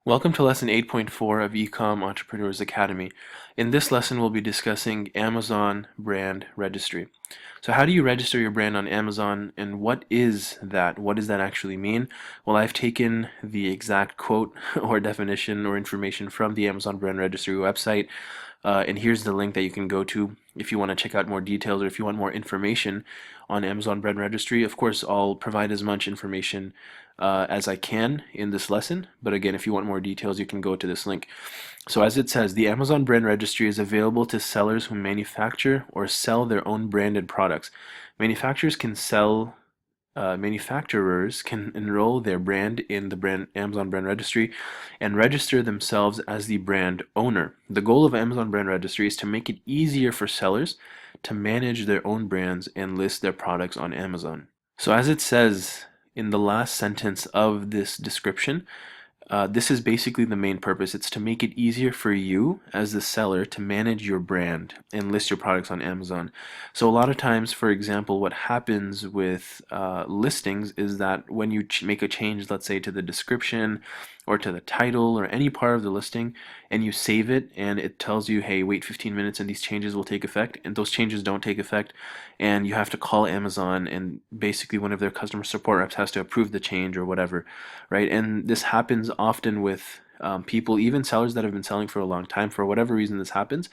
Welcome to lesson 8.4 of Ecom Entrepreneurs Academy. In this lesson, we'll be discussing Amazon Brand Registry. So how do you register your brand on Amazon, and what is that? What does that actually mean? Well, I've taken the exact quote or definition or information from the Amazon Brand Registry website, and here's the link that you can go to if you want to check out more details or if you want more information on Amazon Brand Registry. Of course, I'll provide as much information as I can in this lesson, but again, if you want more details, you can go to this link. So as it says, the Amazon Brand Registry is available to sellers who manufacture or sell their own branded products. Manufacturers can sell Manufacturers can enroll their brand in the Amazon Brand Registry and register themselves as the brand owner. The goal of Amazon Brand Registry is to make it easier for sellers to manage their own brands and list their products on Amazon. So as it says in the last sentence of this description, this is basically the main purpose. It's to make it easier for you as the seller to manage your brand and list your products on Amazon. So a lot of times, for example, what happens with listings is that when you make a change, let's say to the description or to the title or any part of the listing, and you save it and it tells you, hey, wait 15 minutes and these changes will take effect, and those changes don't take effect, and you have to call Amazon, and basically one of their customer support reps has to approve the change or whatever, right? And this happens often with people, even sellers that have been selling for a long time. For whatever reason, this happens.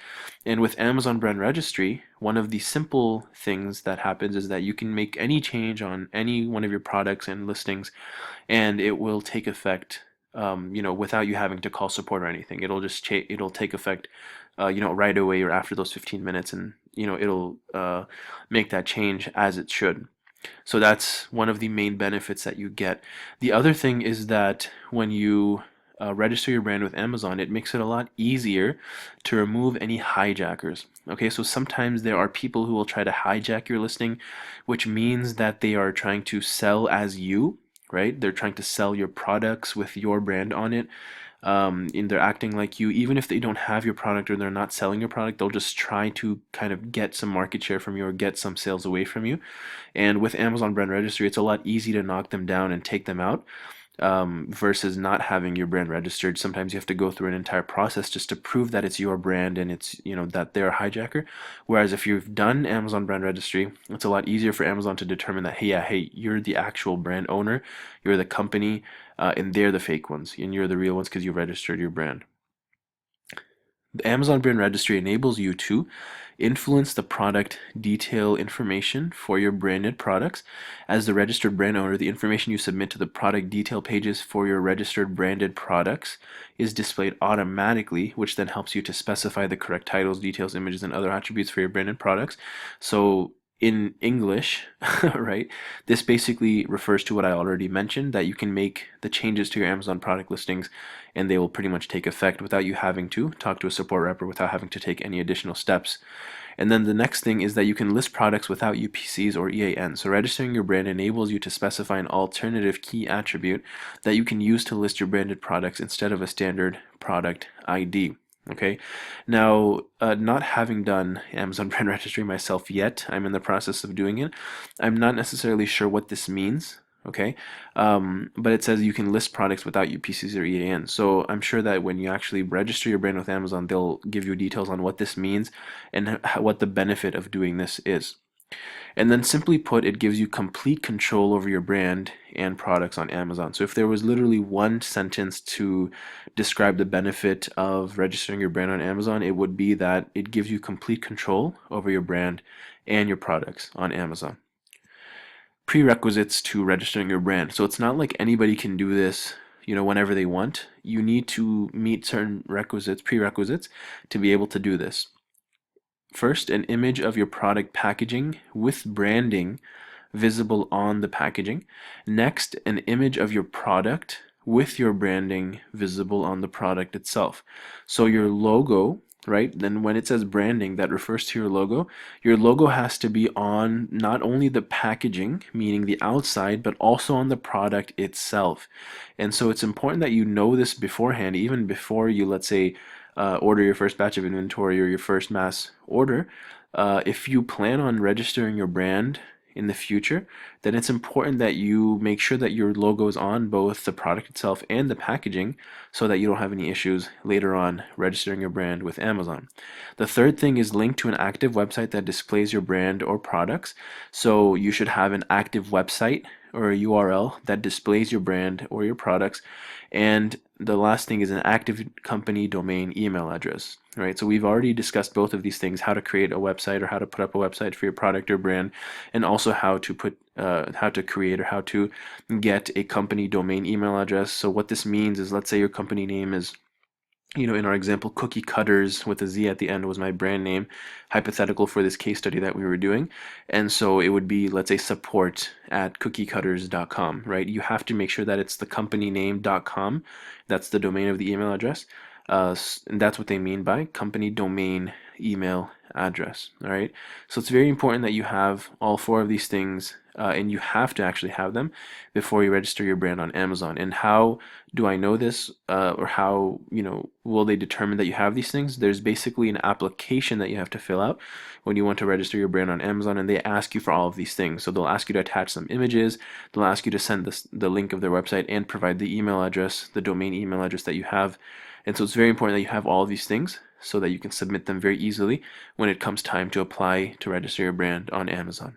And with Amazon Brand Registry, one of the simple things that happens is that you can make any change on any one of your products and listings, and it will take effect, without you having to call support or anything. It'll just it'll take effect, right away or after those 15 minutes, and it'll make that change as it should. So that's one of the main benefits that you get. The other thing is that when you register your brand with Amazon, it makes it a lot easier to remove any hijackers. Okay, so sometimes there are people who will try to hijack your listing, which means that they are trying to sell as you, right? They're trying to sell your products with your brand on it. And they're acting like you, even if they don't have your product or they're not selling your product, they'll just try to kind of get some market share from you or get some sales away from you. And with Amazon Brand Registry, it's a lot easier to knock them down and take them out, versus not having your brand registered. Sometimes you have to go through an entire process just to prove that it's your brand and it's, that they're a hijacker. Whereas if you've done Amazon Brand Registry, it's a lot easier for Amazon to determine that, hey, yeah, hey, you're the actual brand owner, you're the company, and they're the fake ones, and you're the real ones because you registered your brand. The Amazon Brand Registry enables you to influence the product detail information for your branded products. As the registered brand owner, the information you submit to the product detail pages for your registered branded products is displayed automatically, which then helps you to specify the correct titles, details, images, and other attributes for your branded products. So in English, right, this basically refers to what I already mentioned, that you can make the changes to your Amazon product listings and they will pretty much take effect without you having to talk to a support rep or without having to take any additional steps. And then the next thing is that you can list products without UPCs or EAN. So registering your brand enables you to specify an alternative key attribute that you can use to list your branded products instead of a standard product ID. Okay, now not having done Amazon Brand Registry myself yet, I'm in the process of doing it. I'm not necessarily sure what this means. Okay, but it says you can list products without UPCs or EAN. So I'm sure that when you actually register your brand with Amazon, they'll give you details on what this means and what the benefit of doing this is. And then simply put, it gives you complete control over your brand and products on Amazon. So if there was literally one sentence to describe the benefit of registering your brand on Amazon, it would be that it gives you complete control over your brand and your products on Amazon. Prerequisites to registering your brand. So it's not like anybody can do this, whenever they want. You need to meet certain prerequisites to be able to do this. First, an image of your product packaging with branding visible on the packaging. Next, an image of your product with your branding visible on the product itself. So your logo, right? Then when it says branding, that refers to your logo. Your logo has to be on not only the packaging, meaning the outside, but also on the product itself. And so it's important that you know this beforehand, even before you, let's say, order your first batch of inventory or your first mass order. If you plan on registering your brand in the future, then it's important that you make sure that your logo is on both the product itself and the packaging so that you don't have any issues later on registering your brand with Amazon. The third thing is link to an active website that displays your brand or products. So you should have an active website or a URL that displays your brand or your products. And the last thing is an active company domain email address, right? So we've already discussed both of these things, how to create a website or how to put up a website for your product or brand, and also how to create or how to get a company domain email address. So what this means is, let's say your company name is, in our example, Cookie Cutters with a Z at the end was my brand name, hypothetical for this case study that we were doing. And so it would be, let's say, support@cookiecutters.com, right? You have to make sure that it's the company name.com. That's the domain of the email address. And that's what they mean by company domain email address. All right. So it's very important that you have all four of these things, and you have to actually have them before you register your brand on Amazon. And how do I know this, or how will they determine that you have these things? There's basically an application that you have to fill out when you want to register your brand on Amazon, and they ask you for all of these things. So they'll ask you to attach some images, they'll ask you to send the link of their website and provide the email address, the domain email address that you have. And so it's very important that you have all of these things so that you can submit them very easily when it comes time to apply to register your brand on Amazon.